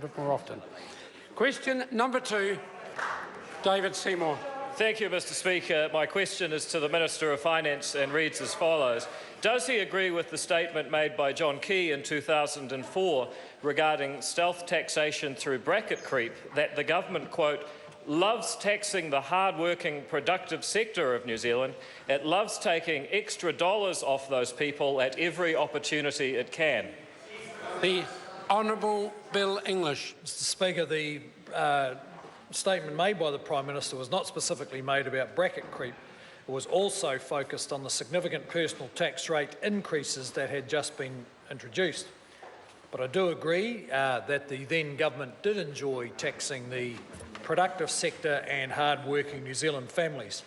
bit more often. Question number 2, David Seymour. Thank you, Mr. Speaker. My question is to the Minister of Finance and reads as follows. Does he agree with the statement made by John Key in 2004 regarding stealth taxation through bracket creep that the government, quote, loves taxing the hard-working, productive sector of New Zealand, it loves taking extra dollars off those people at every opportunity it can? The Honourable Bill English. Mr. Speaker, the statement made by the Prime Minister was not specifically made about bracket creep. It was also focused on the significant personal tax rate increases that had just been introduced. But I do agree that the then government did enjoy taxing the productive sector and hard-working New Zealand families.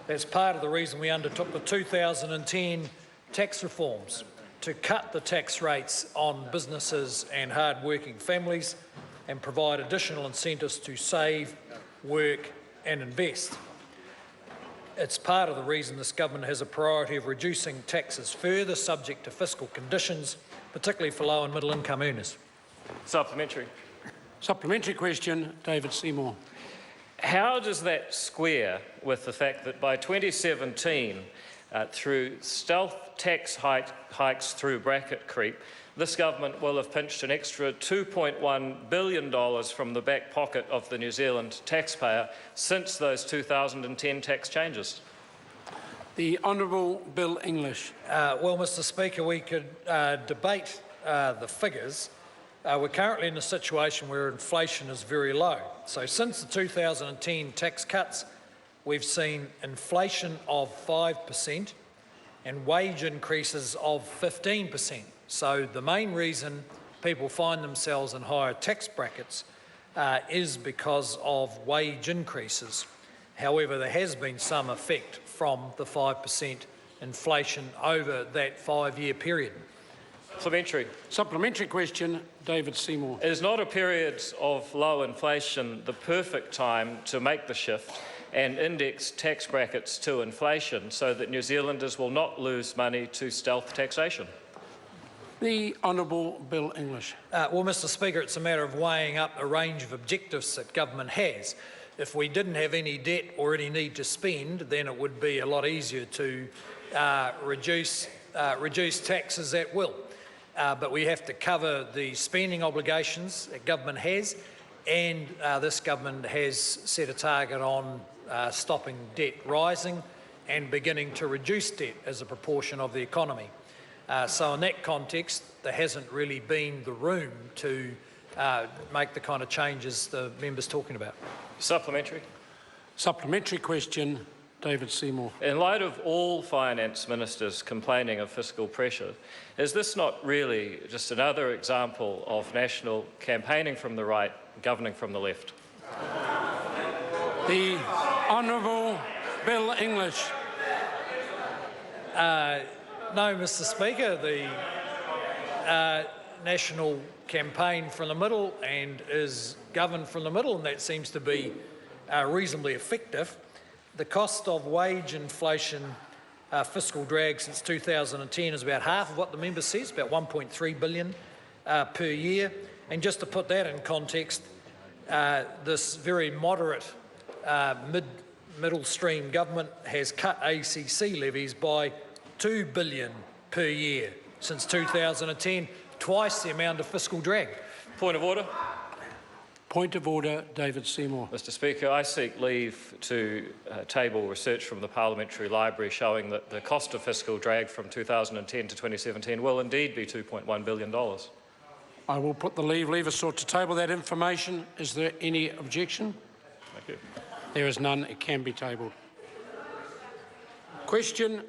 That's part of the reason we undertook the 2010 tax reforms, to cut the tax rates on businesses and hard-working families and provide additional incentives to save, work and invest. It's part of the reason this government has a priority of reducing taxes further, subject to fiscal conditions, particularly for low and middle income earners. Supplementary. Supplementary question, David Seymour. How does that square with the fact that by 2017, through stealth tax hikes through bracket creep, this government will have pinched an extra $2.1 billion from the back pocket of the New Zealand taxpayer since those 2010 tax changes? The Honourable Bill English. Well, Mr. Speaker, we could debate the figures. We're currently in a situation where inflation is very low. So since the 2010 tax cuts, we've seen inflation of 5% and wage increases of 15%. So the main reason people find themselves in higher tax brackets is because of wage increases. However, there has been some effect from the 5% inflation over that 5-year period. Supplementary. Supplementary question, David Seymour. Is not a period of low inflation the perfect time to make the shift and index tax brackets to inflation so that New Zealanders will not lose money to stealth taxation? The Honourable Bill English. Well, Mr. Speaker, it's a matter of weighing up a range of objectives that government has. If we didn't have any debt or any need to spend, then it would be a lot easier to reduce taxes at will. But we have to cover the spending obligations that government has, and this government has set a target on stopping debt rising and beginning to reduce debt as a proportion of the economy. So in that context, there hasn't really been the room to make the kind of changes the member's talking about. Supplementary. Supplementary question, David Seymour. In light of all finance ministers complaining of fiscal pressure, is this not really just another example of national campaigning from the right, governing from the left? The Honourable Bill English. No, Mr. Speaker, the national campaign from the middle and is governed from the middle, and that seems to be reasonably effective. The cost of wage inflation fiscal drag since 2010 is about half of what the member says, about $1.3 billion per year. And just to put that in context, this very moderate middle stream government has cut ACC levies by $2 billion per year since 2010, twice the amount of fiscal drag. Point of order. Point of order, David Seymour. Mr. Speaker, I seek leave to table research from the Parliamentary Library showing that the cost of fiscal drag from 2010 to 2017 will indeed be $2.1 billion. I will put the leave sought to table that information. Is there any objection? Thank you. There is none. It can be tabled. Question